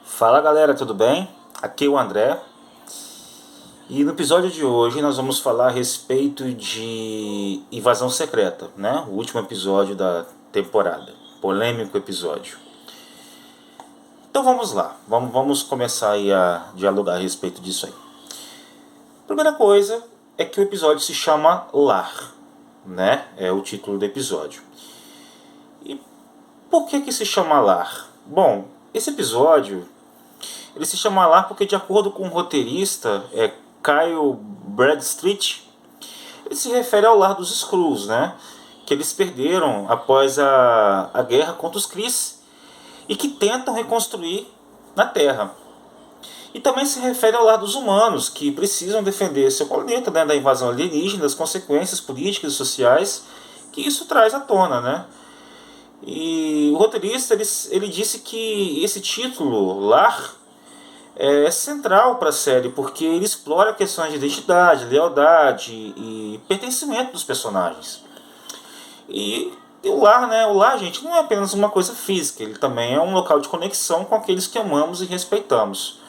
Fala galera, tudo bem? Aqui é o André e no episódio de hoje nós vamos falar a respeito de Invasão Secreta, né? O último episódio da temporada, polêmico episódio. Então vamos lá, vamos começar aí a dialogar a respeito disso aí. Primeira coisa é que o episódio se chama Lar, né? É o título do episódio. E por que se chama Lar? Bom, esse episódio ele se chama Lar porque, de acordo com o roteirista, Kyle Bradstreet, ele se refere ao lar dos Skrulls, né? Que eles perderam após a guerra contra os Kree e que tentam reconstruir na Terra. E também se refere ao lar dos humanos, que precisam defender seu planeta, né, da invasão alienígena, das consequências políticas e sociais que isso traz à tona, né? E o roteirista ele disse que esse título, Lar, é central para a série, porque ele explora questões de identidade, lealdade e pertencimento dos personagens. E o lar, né? O lar, gente, não é apenas uma coisa física, ele também é um local de conexão com aqueles que amamos e respeitamos.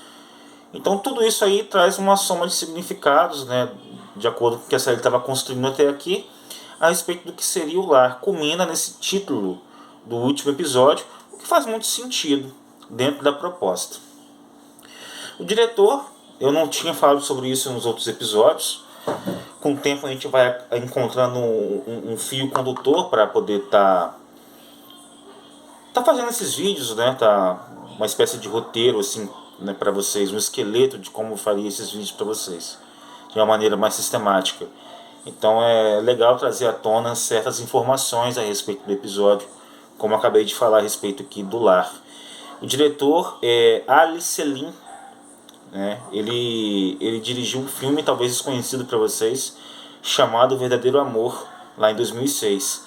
Então tudo isso aí traz uma soma de significados, né? De acordo com o que a série estava construindo até aqui, a respeito do que seria o lar. Culmina nesse título do último episódio, o que faz muito sentido dentro da proposta. O diretor, eu não tinha falado sobre isso nos outros episódios. Com o tempo a gente vai encontrando um fio condutor para poder tá fazendo esses vídeos, né? Tá uma espécie de roteiro assim, né, para vocês, um esqueleto de como eu faria esses vídeos para vocês, de uma maneira mais sistemática. Então é legal trazer à tona certas informações a respeito do episódio, como eu acabei de falar a respeito aqui do lar. O diretor é Ali Selim, né? Ele dirigiu um filme talvez desconhecido para vocês, chamado O Verdadeiro Amor, lá em 2006.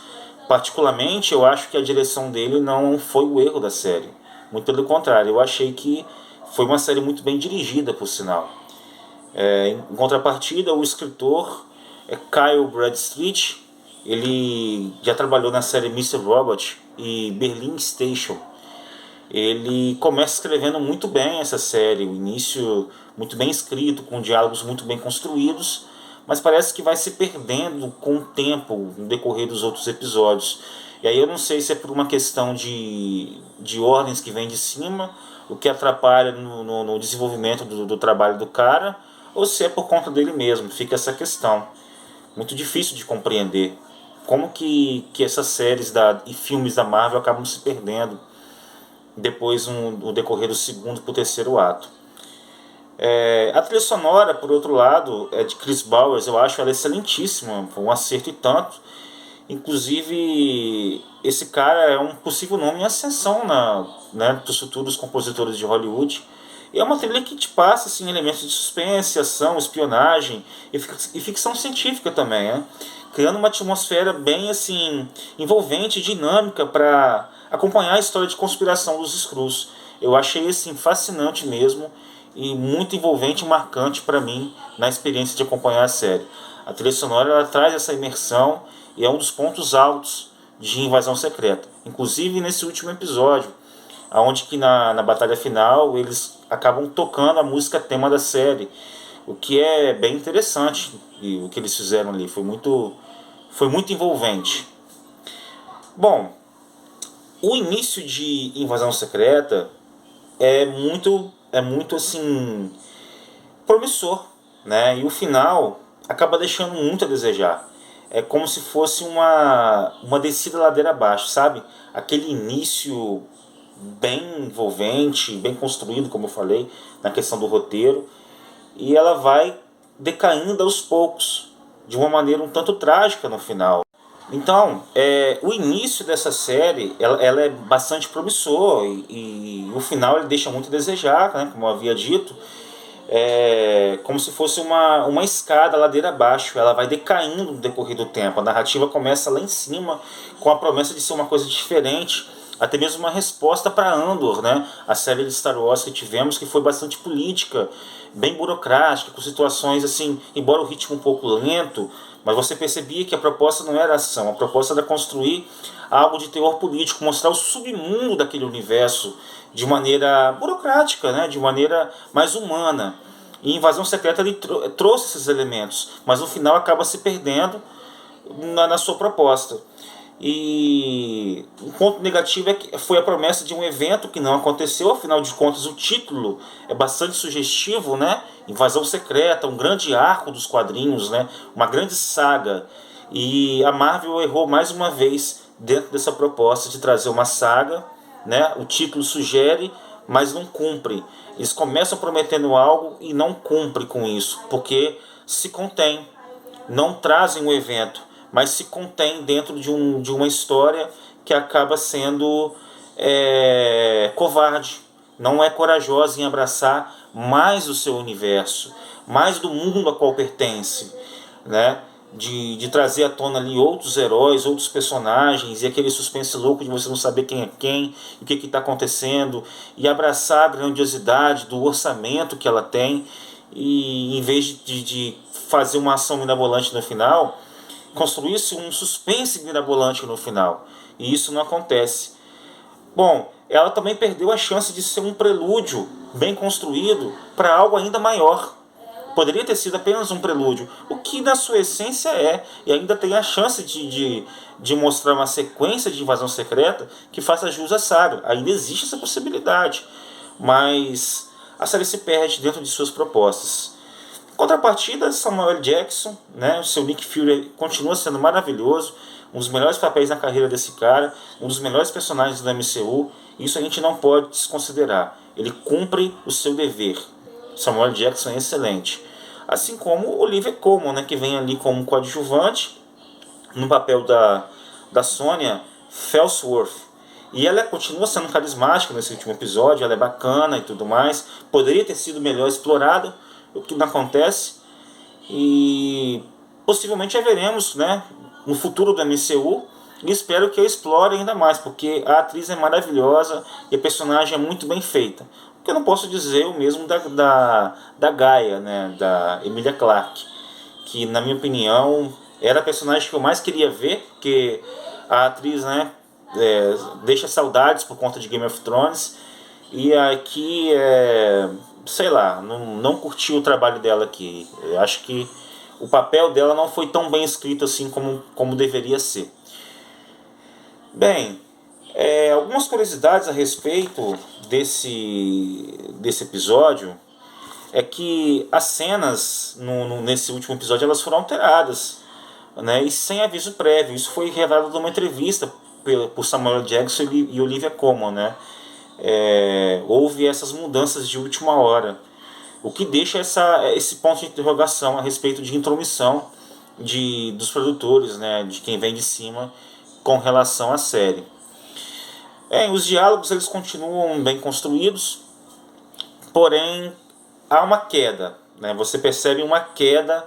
Particularmente, eu acho que a direção dele não foi o erro da série. Muito pelo contrário, eu achei que foi uma série muito bem dirigida, por sinal. Em contrapartida, o escritor Kyle Bradstreet. Ele já trabalhou na série Mr. Robot e Berlin Station. Ele começa escrevendo muito bem essa série, o início muito bem escrito, com diálogos muito bem construídos, mas parece que vai se perdendo com o tempo, no decorrer dos outros episódios. E aí eu não sei se é por uma questão de ordens que vem de cima, o que atrapalha no desenvolvimento do trabalho do cara, ou se é por conta dele mesmo, fica essa questão. Muito difícil de compreender como que essas séries e filmes da Marvel acabam se perdendo depois no decorrer do segundo para o terceiro ato. A trilha sonora, por outro lado, é de Chris Bowers. Eu acho ela excelentíssima, foi um acerto e tanto. Inclusive, esse cara é um possível nome em ascensão né, para os futuros compositores de Hollywood. E é uma trilha que te passa assim, elementos de suspense, ação, espionagem e ficção científica também, né? Criando uma atmosfera bem assim envolvente, dinâmica para acompanhar a história de conspiração dos Skrulls. Eu achei assim fascinante mesmo e muito envolvente e marcante para mim na experiência de acompanhar a série. A trilha sonora ela traz essa imersão e é um dos pontos altos de Invasão Secreta. Inclusive nesse último episódio, onde que na batalha final eles acabam tocando a música tema da série, o que é bem interessante. E o que eles fizeram ali foi muito envolvente. Bom, o início de Invasão Secreta é muito assim promissor, né? E o final acaba deixando muito a desejar. É como se fosse uma descida ladeira abaixo, sabe? Aquele início bem envolvente, bem construído, como eu falei, na questão do roteiro, e ela vai decaindo aos poucos, de uma maneira um tanto trágica no final. Então, o início dessa série ela é bastante promissor e o final ele deixa muito a desejar, né, como eu havia dito, como se fosse uma escada ladeira abaixo. Ela vai decaindo no decorrer do tempo. A narrativa começa lá em cima com a promessa de ser uma coisa diferente, até mesmo uma resposta para Andor, né? A série de Star Wars que tivemos, que foi bastante política, bem burocrática, com situações assim, embora o ritmo um pouco lento, mas você percebia que a proposta não era ação, a proposta era construir algo de teor político, mostrar o submundo daquele universo de maneira burocrática, né? De maneira mais humana. E Invasão Secreta ele trouxe esses elementos, mas no final acaba se perdendo na sua proposta. E um ponto negativo é que foi a promessa de um evento que não aconteceu, afinal de contas o título é bastante sugestivo, né? Invasão Secreta, um grande arco dos quadrinhos, né? Uma grande saga. E a Marvel errou mais uma vez dentro dessa proposta de trazer uma saga, né? O título sugere, mas não cumpre. Eles começam prometendo algo e não cumpre com isso, porque se contém, não trazem um evento, mas se contém dentro de uma história que acaba sendo covarde, não é corajosa em abraçar mais o seu universo, mais do mundo a qual pertence, né? De trazer à tona ali outros heróis, outros personagens, e aquele suspense louco de você não saber quem é quem, o que está acontecendo, e abraçar a grandiosidade do orçamento que ela tem, e em vez de fazer uma ação mirabolante no final, construir-se um suspense mirabolante no final. E isso não acontece. Bom, ela também perdeu a chance de ser um prelúdio bem construído para algo ainda maior. Poderia ter sido apenas um prelúdio, o que na sua essência é, e ainda tem a chance de mostrar uma sequência de Invasão Secreta que faça jus à saga. Ainda existe essa possibilidade, mas a série se perde dentro de suas propostas. Em contrapartida, Samuel Jackson, né, o seu Nick Fury continua sendo maravilhoso, um dos melhores papéis na carreira desse cara, um dos melhores personagens do MCU, isso a gente não pode desconsiderar. Ele cumpre o seu dever. Samuel Jackson é excelente. Assim como Olivia Colman, né, que vem ali como coadjuvante no papel da Sonya Felsworth. E ela continua sendo carismática nesse último episódio, ela é bacana e tudo mais. Poderia ter sido melhor explorada, o que não acontece. E possivelmente já veremos, né, no futuro do MCU. E espero que eu explore ainda mais, porque a atriz é maravilhosa e a personagem é muito bem feita. O que eu não posso dizer o mesmo da Gaia, né, da Emilia Clarke, que na minha opinião era a personagem que eu mais queria ver, porque a atriz, né, deixa saudades por conta de Game of Thrones, e aqui sei lá, não curti o trabalho dela aqui. Eu acho que o papel dela não foi tão bem escrito assim como deveria ser. Bem, algumas curiosidades a respeito desse episódio é que as cenas nesse último episódio elas foram alteradas, né, e sem aviso prévio. Isso foi revelado numa entrevista por Samuel Jackson e Olivia Colman, né? Houve essas mudanças de última hora, o que deixa esse ponto de interrogação a respeito de intromissão dos produtores, né, de quem vem de cima com relação à série. Os diálogos eles continuam bem construídos, porém há uma queda, né? Você percebe uma queda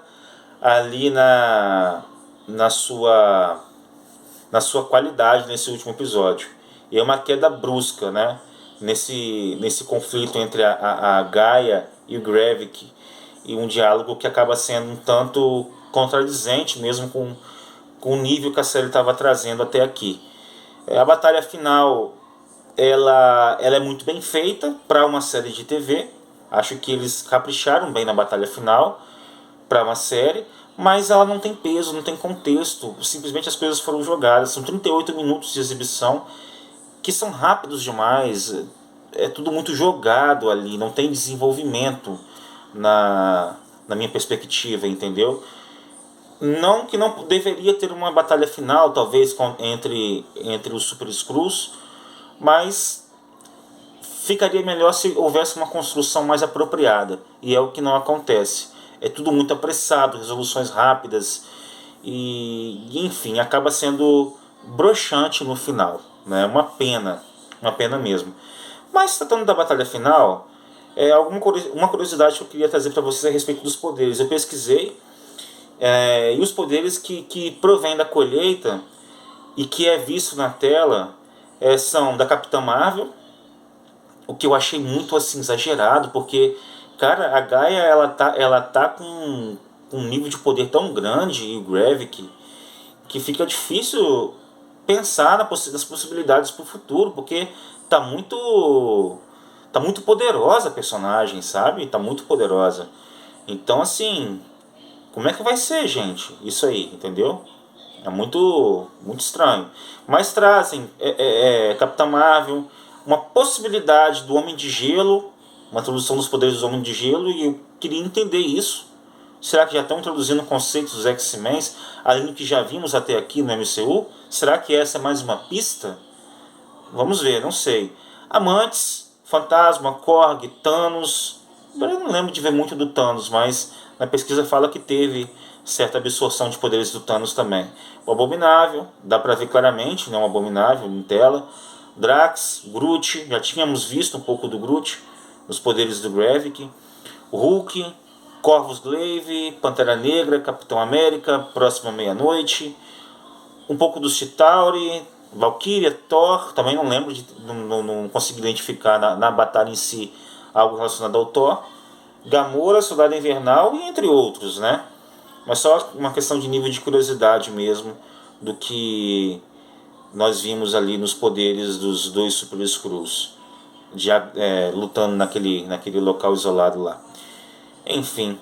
ali na sua qualidade nesse último episódio. E é uma queda brusca, né? Nesse conflito entre a Gaia e o Gravik, e um diálogo que acaba sendo um tanto contradizente mesmo com o nível que a série estava trazendo até aqui. A batalha final ela é muito bem feita para uma série de TV. Acho que eles capricharam bem na batalha final para uma série, mas ela não tem peso, não tem contexto. Simplesmente as coisas foram jogadas. São 38 minutos de exibição que são rápidos demais. É tudo muito jogado ali, não tem desenvolvimento na minha perspectiva, entendeu? Não que não deveria ter uma batalha final, talvez entre os Super Screws, mas ficaria melhor se houvesse uma construção mais apropriada, e é o que não acontece. É tudo muito apressado, resoluções rápidas, e enfim, acaba sendo broxante no final, né? Uma pena mesmo. Mas tratando da batalha final, uma curiosidade que eu queria trazer para vocês a respeito dos poderes. Eu pesquisei, e os poderes que provém da colheita e que é visto na tela são da Capitã Marvel, o que eu achei muito assim exagerado, porque cara, a Gaia ela tá com um nível de poder tão grande, e o Gravik, que fica difícil pensar nas possibilidades para o futuro, porque tá muito poderosa a personagem, sabe? Tá muito poderosa. Então, assim, como é que vai ser, gente? Isso aí, entendeu? É muito estranho. Mas trazem Capitã Marvel, uma possibilidade do Homem de Gelo, uma introdução dos poderes do Homem de Gelo, e eu queria entender isso. Será que já estão introduzindo conceitos dos X-Men, além do que já vimos até aqui no MCU? Será que essa é mais uma pista? Vamos ver, não sei. Amantes, Fantasma, Korg, Thanos. Eu não lembro de ver muito do Thanos, mas na pesquisa fala que teve certa absorção de poderes do Thanos também. O Abominável, dá pra ver claramente, né, um Abominável em tela. Drax, Groot, já tínhamos visto um pouco do Groot, os poderes do Gravik. O Hulk, Corvus Glaive, Pantera Negra, Capitão América, Próxima Meia-Noite. Um pouco do Chitauri, Valkyria, Thor, também não lembro, não consegui identificar na batalha em si algo relacionado ao Thor. Gamora, Soldado Invernal e entre outros, né? Mas só uma questão de nível de curiosidade mesmo do que nós vimos ali nos poderes dos dois Super Skrulls, lutando naquele local isolado lá. Enfim,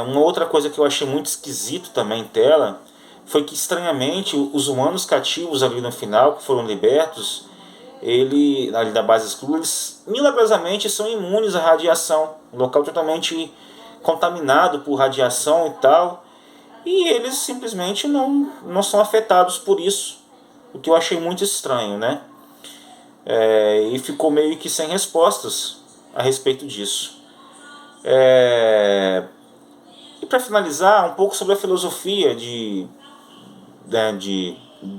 uma outra coisa que eu achei muito esquisito também em tela foi que, estranhamente, os humanos cativos ali no final, que foram libertos, ali da base Skrull, eles milagrosamente são imunes à radiação. Um local totalmente contaminado por radiação e tal, e eles simplesmente não são afetados por isso, o que eu achei muito estranho, né? E ficou meio que sem respostas a respeito disso. E para finalizar, um pouco sobre a filosofia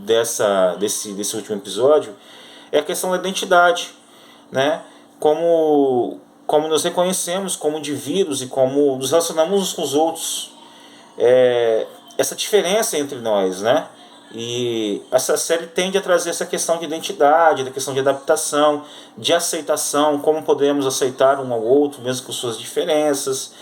desse último episódio, é a questão da identidade, né? Como nos reconhecemos como indivíduos e como nos relacionamos uns com os outros. Essa diferença entre nós, né? E essa série tende a trazer essa questão de identidade, da questão de adaptação, de aceitação, como podemos aceitar um ao outro, mesmo com suas diferenças.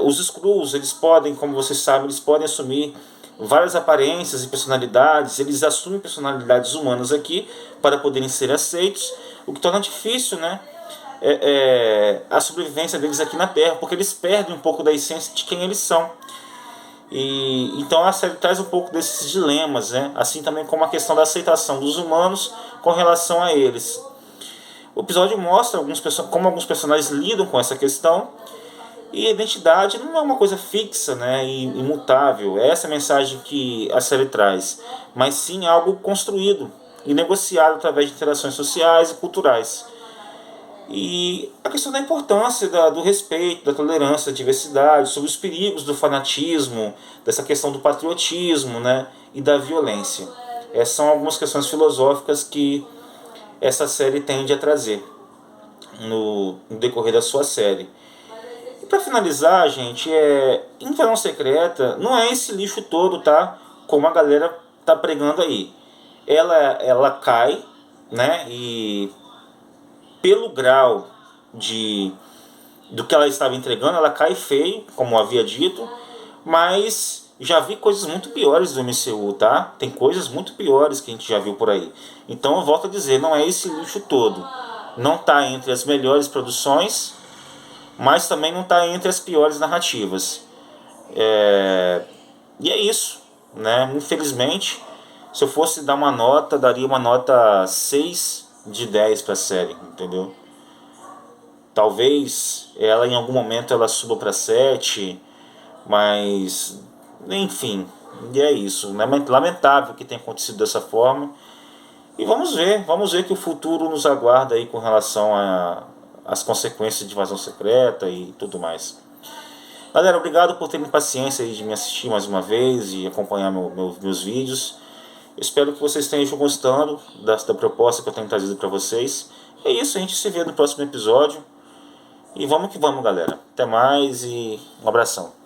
Os Skrulls, eles podem, como vocês sabem, eles podem assumir várias aparências e personalidades. Eles assumem personalidades humanas aqui para poderem ser aceitos, o que torna difícil, né, a sobrevivência deles aqui na Terra, porque eles perdem um pouco da essência de quem eles são. E então a série traz um pouco desses dilemas, né? Assim também como a questão da aceitação dos humanos com relação a eles. O episódio mostra como alguns personagens lidam com essa questão. E a identidade não é uma coisa fixa, né, e imutável. É essa a mensagem que a série traz, mas sim algo construído e negociado através de interações sociais e culturais. E a questão da importância do respeito, da tolerância, da diversidade, sobre os perigos do fanatismo, dessa questão do patriotismo, né, e da violência. Essas são algumas questões filosóficas que essa série tende a trazer no decorrer da sua série. E para finalizar, gente, Invasão Secreta não é esse lixo todo, tá? Como a galera tá pregando aí. Ela cai, né? E pelo grau do que ela estava entregando, ela cai feio, como havia dito, mas já vi coisas muito piores do MCU, tá? Tem coisas muito piores que a gente já viu por aí. Então eu volto a dizer, não é esse lixo todo. Não está entre as melhores produções, mas também não está entre as piores narrativas. E é isso, né? Infelizmente, se eu fosse dar uma nota, daria uma nota 6 de 10 para a série, entendeu? Talvez ela em algum momento ela suba para 7, mas enfim, e é isso, né? Lamentável que tenha acontecido dessa forma. E vamos ver que o futuro nos aguarda aí com relação às consequências de invasão secreta e tudo mais. Galera, obrigado por terem paciência aí de me assistir mais uma vez e acompanhar meus vídeos. Eu espero que vocês estejam gostando da proposta que eu tenho trazido para vocês. É isso, a gente se vê no próximo episódio. E vamos que vamos, galera. Até mais e um abração.